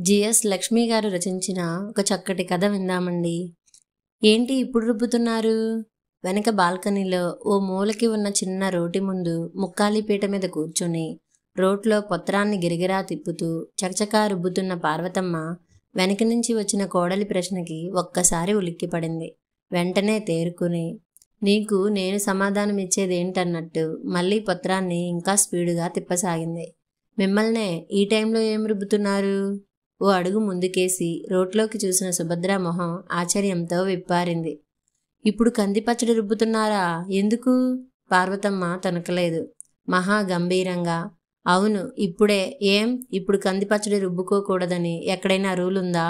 GS Lakshmi గారు రచించిన ఒక చక్కటి కథ విందామండి. ఏంటి ఇప్పుడు రుబ్బుతున్నారు? వెనక బాల్కనీలో ఓ మూలకి ఉన్న చిన్న రోటి ముందు ముక్కాలి పీట మీద కూర్చొని రోట్లో పొత్రాన్ని గిరిగిరా తిప్పుతూ చకచకా రుబ్బుతున్న పార్వతమ్మ వెనక నుంచి వచ్చిన కోడలి ప్రశ్నకి ఒక్కసారి ఉలిక్కిపడింది. వెంటనే తేరుకుని, నీకు నేను సమాధానమిచ్చేదేంటన్నట్టు మళ్ళీ పొత్రాన్ని ఇంకా స్పీడుగా తిప్పసాగింది. మిమ్మల్నే ఈ టైంలో ఏం రుబ్బుతున్నారు? ఓ అడుగు ముందుకేసి రోట్లోకి చూసిన సుభద్ర మొహం ఆశ్చర్యంతో విప్పారింది. ఇప్పుడు కందిపచ్చడి రుబ్బుతున్నారా? ఎందుకు? పార్వతమ్మ తొనకలేదు. మహా గంభీరంగా, అవును ఇప్పుడే. ఏం ఇప్పుడు కందిపచ్చడి రుబ్బుకోకూడదని ఎక్కడైనా రూలుందా?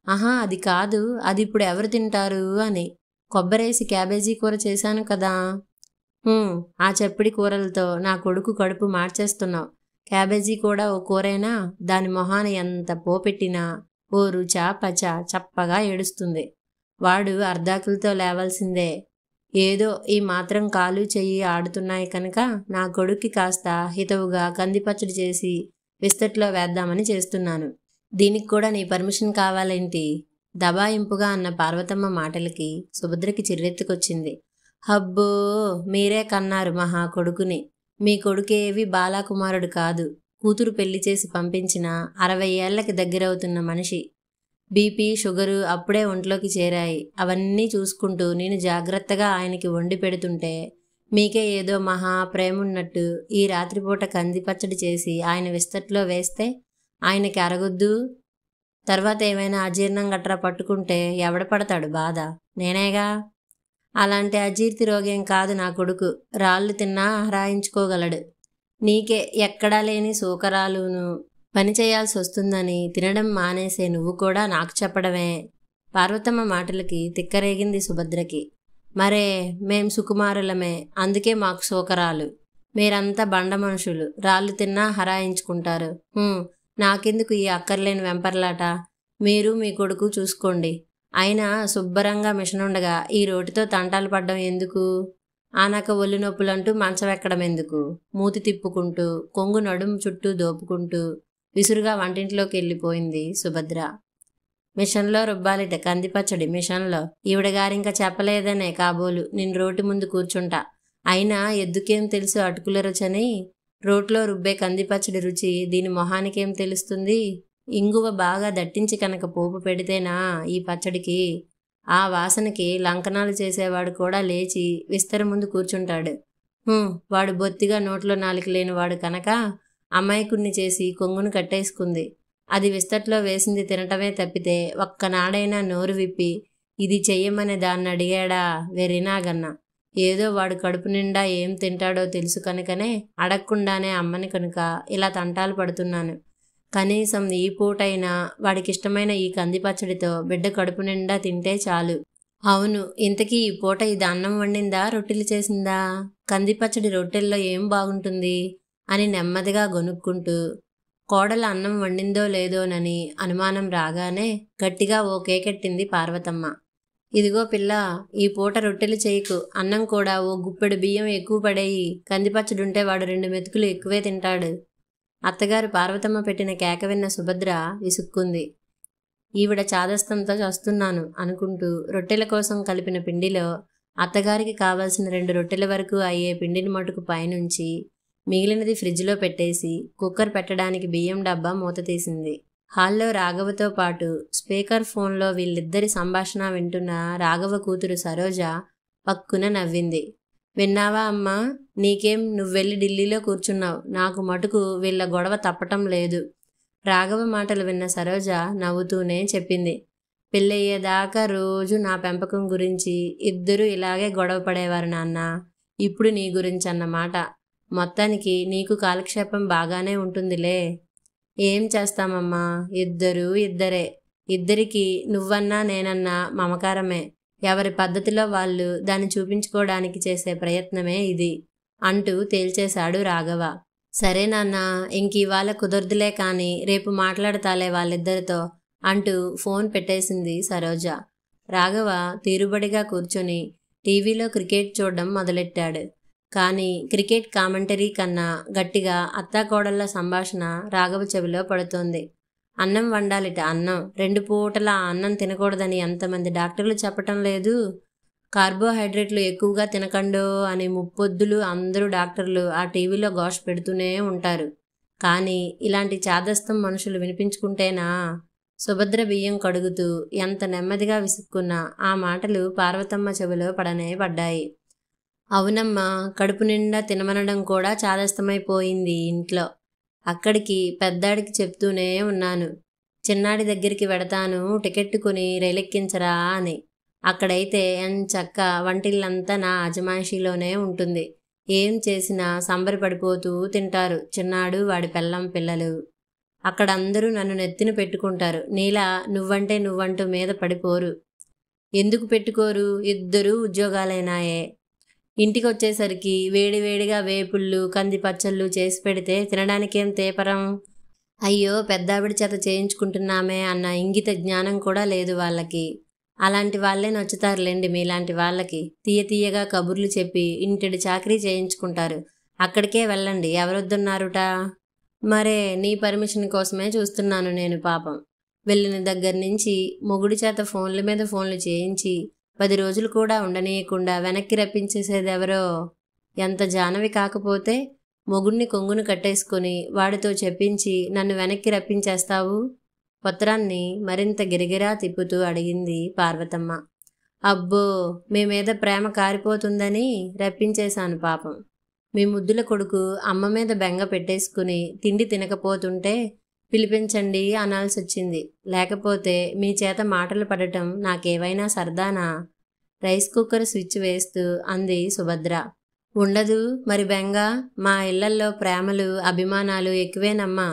ఆహా అది కాదు, అది ఇప్పుడు ఎవరు తింటారు అని. కొబ్బరేసి క్యాబేజీ కూర చేశాను కదా. ఆ చప్పిడి కూరలతో నా కొడుకు కడుపు మార్చేస్తున్నావు. క్యాబేజీ కూడా ఓ కూరేనా? దాని మొహాన ఎంత పోపెట్టినా ఓ రుచా పచా చప్పగా ఏడుస్తుంది. వాడు అర్ధాకులతో లేవాల్సిందే. ఏదో ఈ మాత్రం కాలు చెయ్యి ఆడుతున్నాయి కనుక నా కొడుక్కి కాస్త హితవుగా కందిపచ్చడి చేసి విస్తట్లో వేద్దామని చేస్తున్నాను. దీనికి కూడా నీ పర్మిషన్ కావాలేంటి? దబాయింపుగా అన్న పార్వతమ్మ మాటలకి సుభద్రకి చిర్రెత్తుకొచ్చింది. హబ్బో, మీరే కన్నారు మహా కొడుకుని. మీ కొడుకేవి బాలాకుమారుడు కాదు. కూతురు పెళ్లి చేసి పంపించిన 60 ఏళ్లకి దగ్గరవుతున్న మనిషి. బీపీ షుగరు అప్పుడే ఒంట్లోకి చేరాయి. అవన్నీ చూసుకుంటూ నేను జాగ్రత్తగా ఆయనకి వండి పెడుతుంటే మీకే ఏదో మహా ప్రేమున్నట్టు ఈ రాత్రిపూట కందిపచ్చడి చేసి ఆయన విస్తట్లో వేస్తే ఆయనకి అరగొద్దు. తర్వాత ఏమైనా అజీర్ణం గట్రా పట్టుకుంటే ఎవడ పడతాడు బాధ? నేనేగా. అలాంటి అజీర్తి రోగేం కాదు నా కొడుకు. రాళ్ళు తిన్నా హరాయించుకోగలడు. నీకే ఎక్కడా లేని సూకరాలును పని చేయాల్సి వస్తుందని తినడం మానేసే నువ్వు కూడా నాకు చెప్పడమే. పార్వతమ్మ మాటలకి తిక్కరేగింది సుభద్రకి. మరే మేం సుకుమారులమే, అందుకే మాకు సూకరాలు. మీరంతా బండ మనుషులు, రాళ్ళు తిన్నా హరాయించుకుంటారు. నాకెందుకు ఈ అక్కర్లేని వెంపర్లాట? మీరు మీ కొడుకు చూసుకోండి. అయినా శుభ్రంగా మిషనుండగా ఈ రోటితో తంటాలు పడ్డం ఎందుకు? ఆనక ఒళ్ళు నొప్పులంటూ మంచమెక్కడం ఎందుకు? మూతి తిప్పుకుంటూ కొంగు నడుము చుట్టూ దోపుకుంటూ విసురుగా వంటింట్లోకి వెళ్ళిపోయింది సుభద్ర. మిషన్లో రుబ్బాలిట కందిపచ్చడి, మిషన్లో. ఈవిడగారింక చెప్పలేదనే కాబోలు నేను రోటి ముందు కూర్చుంటా. అయినా ఎద్దుకేం తెలుసు అటుకుల రుచని? రోట్లో రుబ్బే కందిపచ్చడి రుచి దీని మొహానికేం తెలుస్తుంది? ఇంగువ బాగా దట్టించి కనుక పోపు పెడితేనా ఈ పచ్చడికి? ఆ వాసనకి లంకనాలు చేసేవాడు కూడా లేచి విస్తర ముందు కూర్చుంటాడు. వాడు బొత్తిగా నోట్లో నాలిక లేనివాడు కనుక అమాయకుణ్ణి చేసి కొంగును కట్టేసుకుంది. అది విస్తట్లో వేసింది తినటమే తప్పితే ఒక్కనాడైనా నోరు విప్పి ఇది చెయ్యమని దాన్ని అడిగాడా? వెర్రినాగన్న. ఏదో వాడు కడుపు నిండా ఏం తింటాడో తెలుసు కనుకనే అడగకుండానే అమ్మని కనుక ఇలా తంటాలు పడుతున్నాను. కనీసం ఈ పూటైనా వాడికిష్టమైన ఈ కందిపచ్చడితో బిడ్డ కడుపు నిండా తింటే చాలు. అవును, ఇంతకీ ఈ పూట ఇది అన్నం వండిందా రొట్టెలు చేసిందా? కందిపచ్చడి రొట్టెల్లో ఏం బాగుంటుంది అని నెమ్మదిగా గొనుక్కుంటూ కోడలు అన్నం వండిందో లేదోనని అనుమానం రాగానే గట్టిగా ఓ కేకెట్టింది పార్వతమ్మ. ఇదిగో పిల్ల, ఈ పూట రొట్టెలు చేయకు. అన్నం కూడా ఓ గుప్పెడు బియ్యం ఎక్కువ పడేయి. కందిపచ్చడుంటే వాడు 2 మెతుకులు ఎక్కువే తింటాడు. అత్తగారు పార్వతమ్మ పెట్టిన కేక విన్న సుభద్ర విసుక్కుంది. ఈవిడ చాదస్తంతో చస్తున్నాను అనుకుంటూ రొట్టెల కోసం కలిపిన పిండిలో అత్తగారికి కావాల్సిన 2 రొట్టెల వరకు అయ్యే పిండిని మటుకు పైనుంచి మిగిలినది ఫ్రిడ్జ్లో పెట్టేసి కుక్కర్ పెట్టడానికి బియ్యం డబ్బా మూత తీసింది. హాల్లో రాఘవతో పాటు స్పీకర్ ఫోన్లో వీళ్ళిద్దరి సంభాషణ వింటున్న రాఘవ కూతురు సరోజ పక్కున నవ్వింది. విన్నావా అమ్మా? నీకేం, నువ్వెళ్ళి ఢిల్లీలో కూర్చున్నావు. నాకు మటుకు వీళ్ళ గొడవ తప్పటం లేదు. రాఘవ మాటలు విన్న సరోజ నవ్వుతూనే చెప్పింది. పెళ్ళయ్యేదాకా రోజు నా పెంపకం గురించి ఇద్దరూ ఇలాగే గొడవ పడేవారు నాన్న. ఇప్పుడు నీ గురించి అన్నమాట. మొత్తానికి నీకు కాలక్షేపం బాగానే ఉంటుందిలే. ఏం చేస్తామమ్మా, ఇద్దరూ ఇద్దరే. ఇద్దరికీ నువ్వన్నా నేనన్నా మమకారమే. ఎవరి పద్ధతిలో వాళ్ళు దాన్ని చూపించుకోవడానికి చేసే ప్రయత్నమే ఇది అంటూ తేల్చేశాడు రాఘవ. సరే నాన్న, ఇంకివాళ కుదరదులే కానీ రేపు మాట్లాడతాలే వాళ్ళిద్దరితో అంటూ ఫోన్ పెట్టేసింది సరోజ. రాఘవ తీరుబడిగా కూర్చొని టీవీలో క్రికెట్ చూడడం మొదలెట్టాడు. కానీ క్రికెట్ కామెంటరీ కన్నా గట్టిగా అత్తాకోడళ్ల సంభాషణ రాఘవ చెవిలో పడుతోంది. అన్నం వండాలిట. అన్నం 2 పూటలా అన్నం తినకూడదని ఎంతమంది డాక్టర్లు చెప్పటం లేదు. కార్బోహైడ్రేట్లు ఎక్కువగా తినకండో అని ముప్పొద్దులు అందరూ డాక్టర్లు ఆ టీవీలో ఘోష పెడుతూనే ఉంటారు. కానీ ఇలాంటి చాదస్తం మనుషులు వినిపించుకుంటేనా? సుభద్ర బియ్యం కడుగుతూ ఎంత నెమ్మదిగా విసుక్కున్నా ఆ మాటలు పార్వతమ్మ చెవిలో పడనే పడ్డాయి. అవునమ్మా, కడుపు నిండా తినమనడం కూడా చాదస్తమైపోయింది ఇంట్లో. అక్కడికి పెద్దాడికి చెప్తూనే ఉన్నాను. చిన్నాడి దగ్గరికి వెడతాను, టికెట్టు కొని రైలెక్కించరా అని. అక్కడైతే ఎంచక్క వంటిల్లంతా నా అజమాయిషీలోనే ఉంటుంది. ఏం చేసినా సంబరపడిపోతూ తింటారు చిన్నాడు, వాడి పెళ్ళం, పిల్లలు. అక్కడ అందరూ నన్ను నెత్తిన పెట్టుకుంటారు. నీలా నువ్వంటూ మీద పడిపోరు. ఎందుకు పెట్టుకోరు? ఇద్దరూ ఉద్యోగాలైనాయే. ఇంటికొచ్చేసరికి వేడివేడిగా వేపుళ్ళు, కంది పచ్చళ్ళు చేసి పెడితే తినడానికేం తేపరం? అయ్యో, పెద్దావిడ చేత చేయించుకుంటున్నామే అన్న ఇంగిత జ్ఞానం కూడా లేదు వాళ్ళకి. అలాంటి వాళ్ళే నచ్చుతారులేండి మీలాంటి వాళ్ళకి. తీయగా కబుర్లు చెప్పి ఇంటిడి చాకరీ చేయించుకుంటారు. అక్కడికే వెళ్ళండి, ఎవరొద్దున్నారుట? మరే నీ పర్మిషన్ కోసమే చూస్తున్నాను నేను. పాపం వెళ్ళిన దగ్గర నుంచి మొగుడి చేత ఫోన్ల మీద ఫోన్లు చేయించి 10 రోజులు కూడా ఉండనీయకుండా వెనక్కి రప్పించేసేదెవరో. ఎంత జానవి కాకపోతే మొగుణ్ణి కొంగును కట్టేసుకొని వాడితో చెప్పించి నన్ను వెనక్కి రప్పించేస్తావు? పత్రాన్ని మరింత గిరగిరా తిప్పుతూ అడిగింది పార్వతమ్మ. అబ్బో, మీ మీద ప్రేమ కారిపోతుందని రప్పించేశాను పాపం. మీ ముద్దుల కొడుకు అమ్మ మీద బెంగ పెట్టేసుకుని తిండి తినకపోతుంటే పిలిపించండి అనాల్సొచ్చింది. లేకపోతే మీ చేత మాటలు పడటం నాకేవైనా సరదానా? రైస్ కుక్కర్ స్విచ్ వేస్తూ అంది సుభద్ర. ఉండదు మరి బెంగ? మా ఇళ్లల్లో ప్రేమలు, అభిమానాలు ఎక్కువేనమ్మా.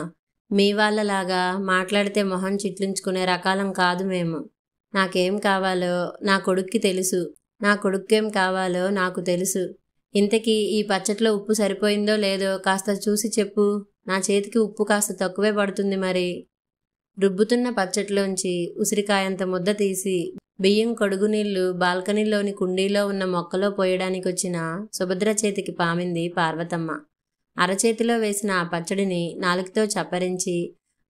మీ వాళ్ళలాగా మాట్లాడితే మొహం చిట్లించుకునే రకాలం కాదు మేము. నాకేం కావాలో నా కొడుక్కి తెలుసు, నా కొడుక్కేం కావాలో నాకు తెలుసు. ఇంతకీ ఈ పచ్చట్లో ఉప్పు సరిపోయిందో లేదో కాస్త చూసి చెప్పు. నా చేతికి ఉప్పు కాస్త తక్కువే పడుతుంది మరి. రుబ్బుతున్న పచ్చట్లోంచి ఉసిరికాయంత ముద్ద తీసి బియ్యం కడుగు నీళ్లు బాల్కనీలోని కుండీలో ఉన్న మొక్కలో పోయడానికొచ్చిన సుభద్ర చేతికి పామింది పార్వతమ్మ. అరచేతిలో వేసిన ఆ పచ్చడిని నాలుకతో చప్పరించి,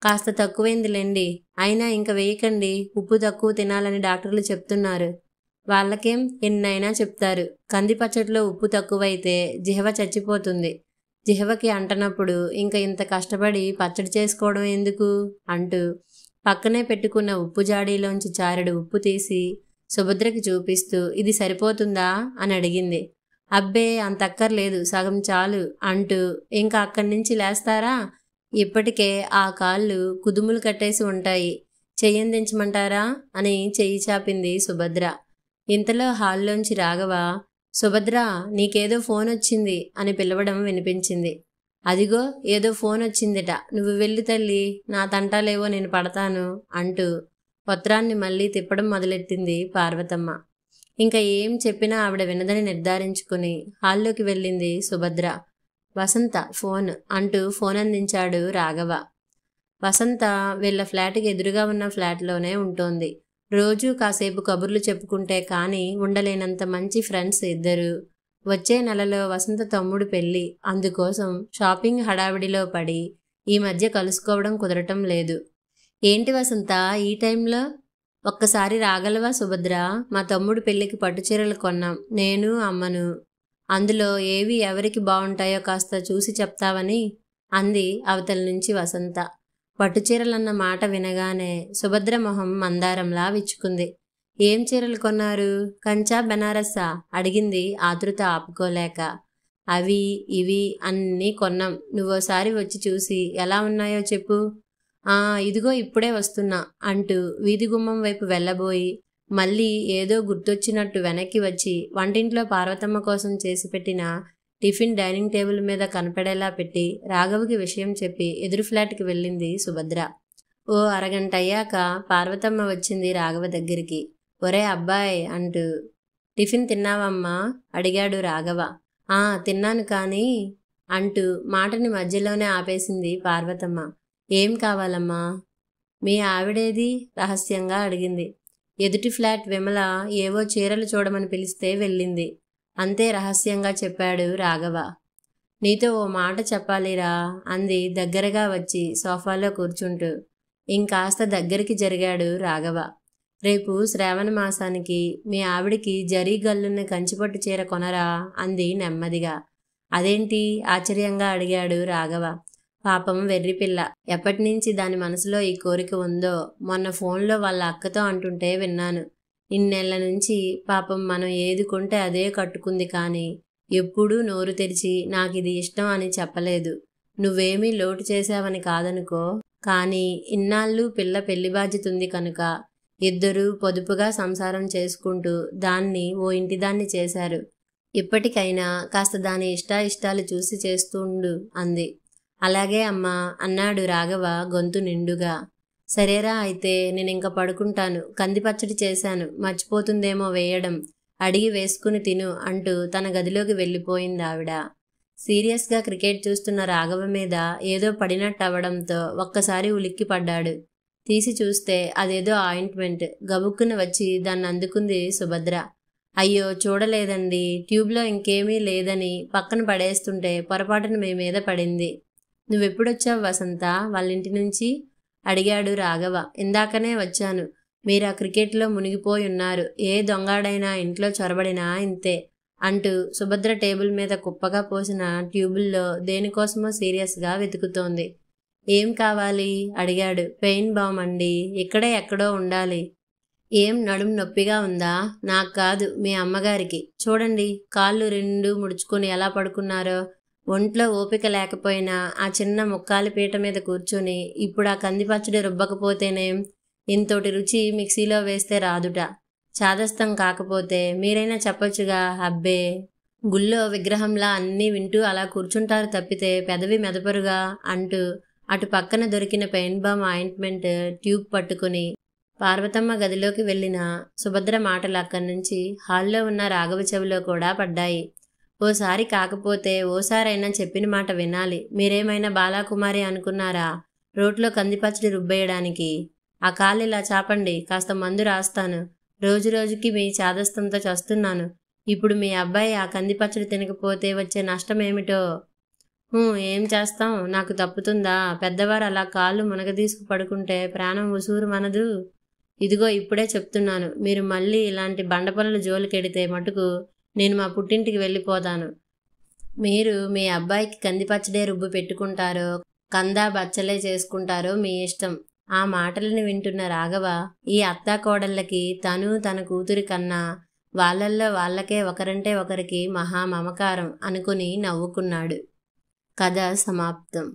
కాస్త తక్కువైందిలేండి, అయినా ఇంక వేయకండి, ఉప్పు తక్కువ తినాలని డాక్టర్లు చెప్తున్నారు. వాళ్ళకేం ఎన్నైనా చెప్తారు. కంది పచ్చడిలో ఉప్పు తక్కువైతే జిహ్వ చచ్చిపోతుంది. జిహ్వకి అంటనప్పుడు ఇంక ఇంత కష్టపడి పచ్చడి చేసుకోవడం ఎందుకు అంటూ పక్కనే పెట్టుకున్న ఉప్పు జాడీలోంచి చారెడు ఉప్పు తీసి సుభద్రకి చూపిస్తూ ఇది సరిపోతుందా అని అడిగింది. అబ్బే, అంతక్కర్లేదు, సగం చాలు అంటూ ఇంకా అక్కడి నుంచి లేస్తారా? ఇప్పటికే ఆ కాళ్ళు కుదుములు కట్టేసి ఉంటాయి, చెయ్యందించమంటారా అని చెయ్యి చాపింది సుభద్ర. ఇంతలో హాల్లోంచి రాఘవ, సుభద్ర, నీకేదో ఫోన్ వచ్చింది అని పిలవడం వినిపించింది. అదిగో ఏదో ఫోన్ వచ్చిందిట, నువ్వు వెళ్ళి తల్లి, నా తంటాలేవో నేను పడతాను అంటూ పత్రాన్ని మళ్ళీ తిప్పడం మొదలెట్టింది పార్వతమ్మ. ఇంకా ఏం చెప్పినా ఆవిడ వినదని నిర్ధారించుకుని హాల్లోకి వెళ్ళింది సుభద్ర. వసంత ఫోన్ అంటూ ఫోన్ అందించాడు రాఘవ. వసంత వీళ్ళ ఫ్లాట్కి ఎదురుగా ఉన్న ఫ్లాట్లోనే ఉంటోంది. రోజూ కాసేపు కబుర్లు చెప్పుకుంటే కానీ ఉండలేనంత మంచి ఫ్రెండ్స్ ఇద్దరు. వచ్చే నెలలో వసంత తమ్ముడు పెళ్ళి, అందుకోసం షాపింగ్ హడావిడిలో పడి ఈ మధ్య కలుసుకోవడం కుదరటం లేదు. ఏంటి వసంత ఈ టైంలో? ఒక్కసారి రాగలవా సుభద్ర? మా తమ్ముడు పెళ్ళికి పట్టుచీరలు కొన్నాం, నేను అమ్మను. అందులో ఏవి ఎవరికి బాగుంటాయో కాస్త చూసి చెప్తావని అంది అవతల నుంచి వసంత. పట్టుచీరలన్న మాట వినగానే సుభద్ర మొహం మందారంలా విచ్చుకుంది. ఏం చీరలు కొన్నారు? కంచా బెనారస్సా అడిగింది ఆతృత ఆపుకోలేక. అవి ఇవి అన్నీ కొన్నాం, నువ్వోసారి వచ్చి చూసి ఎలా ఉన్నాయో చెప్పు. ఇదిగో ఇప్పుడే వస్తున్నా అంటూ వీధి గుమ్మం వైపు వెళ్ళబోయి మళ్ళీ ఏదో గుర్తొచ్చినట్టు వెనక్కి వచ్చి వంటింట్లో పార్వతమ్మ కోసం చేసి పెట్టిన టిఫిన్ డైనింగ్ టేబుల్ మీద కనపడేలా పెట్టి రాఘవకి విషయం చెప్పి ఎదురు ఫ్లాట్కి వెళ్ళింది సుభద్ర. ఓ అరగంట అయ్యాక పార్వతమ్మ వచ్చింది రాఘవ దగ్గరికి. ఒరే అబ్బాయ్ అంటూ. టిఫిన్ తిన్నావమ్మా అడిగాడు రాఘవ. తిన్నాను కానీ అంటూ మాటని మధ్యలోనే ఆపేసింది పార్వతమ్మ. ఏం కావాలమ్మా? మీ ఆవిడేది రహస్యంగా అడిగింది. ఎదుటి ఫ్లాట్ విమల ఏవో చీరలు చూడమని పిలిస్తే వెళ్ళింది, అంతే రహస్యంగా చెప్పాడు రాఘవ. నీతో ఓ మాట చెప్పాలిరా అంది దగ్గరగా వచ్చి సోఫాలో కూర్చుంటూ. ఇంకాస్త దగ్గరికి జరిగాడు రాఘవ. రేపు శ్రావణ మాసానికి మీ ఆవిడికి జరీ గల్లున్న కంచిపట్టు చీర కొనరా అంది నెమ్మదిగా. అదేంటి ఆశ్చర్యంగా అడిగాడు రాఘవ. పాపం వెర్రిపిల్ల, ఎప్పటినుంచి దాని మనసులో ఈ కోరిక ఉందో మొన్న ఫోన్లో వాళ్ళ అక్కతో అంటుంటే విన్నాను. ఇన్నేళ్ల నుంచి పాపం మనం ఏది కొంటే అదే కట్టుకుంది, కానీ ఎప్పుడూ నోరు తెరిచి నాకిది ఇష్టం అని చెప్పలేదు. నువ్వేమీ లోటు చేశావని కాదనుకో, కానీ ఇన్నాళ్ళు పిల్ల పెళ్లి బాధ్యత ఉంది కనుక ఇద్దరూ పొదుపుగా సంసారం చేసుకుంటూ దాన్ని ఓ ఇంటిదాన్ని చేశారు. ఇప్పటికైనా కాస్త దాని ఇష్టాయిష్టాలు చూసి చేస్తుండు అంది. అలాగే అమ్మా అన్నాడు రాఘవ గొంతు నిండుగా. సరేరా, అయితే నేనింక పడుకుంటాను. కందిపచ్చడి చేశాను, మర్చిపోతుందేమో వేయడం. అడిగి వేసుకుని తిను అంటూ తన గదిలోకి వెళ్ళిపోయింది ఆవిడ. సీరియస్గా క్రికెట్ చూస్తున్న రాఘవ మీద ఏదో పడినట్టు అవడంతో ఒక్కసారి ఉలిక్కి పడ్డాడు. తీసి చూస్తే అదేదో ఆయింట్మెంట్. గబుక్కున వచ్చి దాన్ని అందుకుంది సుభద్ర. అయ్యో చూడలేదండి, ట్యూబ్లో ఇంకేమీ లేదని పక్కన పడేస్తుంటే పొరపాటున మీ మీద పడింది. నువ్వెప్పుడొచ్చావు వసంత వాళ్ళింటి నుంచి అడిగాడు రాఘవ. ఇందాకనే వచ్చాను. మీరు ఆ క్రికెట్లో మునిగిపోయి ఉన్నారు. ఏ దొంగాడైనా ఇంట్లో చొరబడినా ఇంతే అంటూ సుభద్ర టేబుల్ మీద కుప్పగా పోసిన ట్యూబుల్లో దేనికోసమో సీరియస్గా వెతుకుతోంది. ఏం కావాలి అడిగాడు. పెయిన్ బామ్ అండి, ఇక్కడే ఎక్కడో ఉండాలి. ఏం నడుం నొప్పిగా ఉందా? నాకు కాదు, మీ అమ్మగారికి. చూడండి కాళ్ళు రెండు ముడుచుకొని ఎలా పడుకున్నారో. ఒంట్లో ఓపిక లేకపోయినా ఆ చిన్న ముక్కాలి పీట మీద కూర్చొని ఇప్పుడు ఆ కందిపచ్చడి రుబ్బకపోతేనేం? ఇంతోటి రుచి మిక్సీలో వేస్తే రాదుట. చాదస్తం కాకపోతే మీరైనా చెప్పొచ్చుగా. అబ్బే, గుళ్ళో విగ్రహంలా అన్నీ వింటూ అలా కూర్చుంటారు తప్పితే పెదవి మెదపరుగా అంటూ అటు పక్కన దొరికిన పెయిన్ బామ్ ఆయింట్మెంట్ ట్యూబ్ పట్టుకుని పార్వతమ్మ గదిలోకి వెళ్ళిన సుభద్ర మాటలు అక్కడి నుంచి హాల్లో ఉన్న రాఘవ చెవిలో కూడా పడ్డాయి. ఓసారి కాకపోతే ఓసారైనా చెప్పిన మాట వినాలి. మీరేమైనా బాలాకుమారి అనుకున్నారా రోట్లో కందిపచ్చడి రుబ్బేయడానికి? ఆ కాళ్ళు ఇలా చాపండి, కాస్త మందు రాస్తాను. రోజు రోజుకి మీ చాదస్తంతో చస్తున్నాను. ఇప్పుడు మీ అబ్బాయి ఆ కందిపచ్చడి తినకపోతే వచ్చే నష్టమేమిటో. ఏం చేస్తాం, నాకు తప్పుతుందా? పెద్దవారు అలా కాళ్ళు మునగదీసుకు పడుకుంటే ప్రాణం ఉసూరు మనదు. ఇదిగో ఇప్పుడే చెప్తున్నాను, మీరు మళ్ళీ ఇలాంటి బండపనులు జోలికెడితే మటుకు నేను మా పుట్టింటికి వెళ్ళిపోతాను. మీరు మీ అబ్బాయికి కందిపచ్చడే రుబ్బు పెట్టుకుంటారో కందా బచ్చలే చేసుకుంటారో మీ ఇష్టం. ఆ మాటలను వింటున్న రాఘవ ఈ అత్తాకోడళ్ళకి తను తన కూతురి కన్నా వాళ్ళల్లో వాళ్ళకే ఒకరంటే ఒకరికి మహా మమకారం అనుకుని నవ్వుకున్నాడు. కథ సమాప్తం.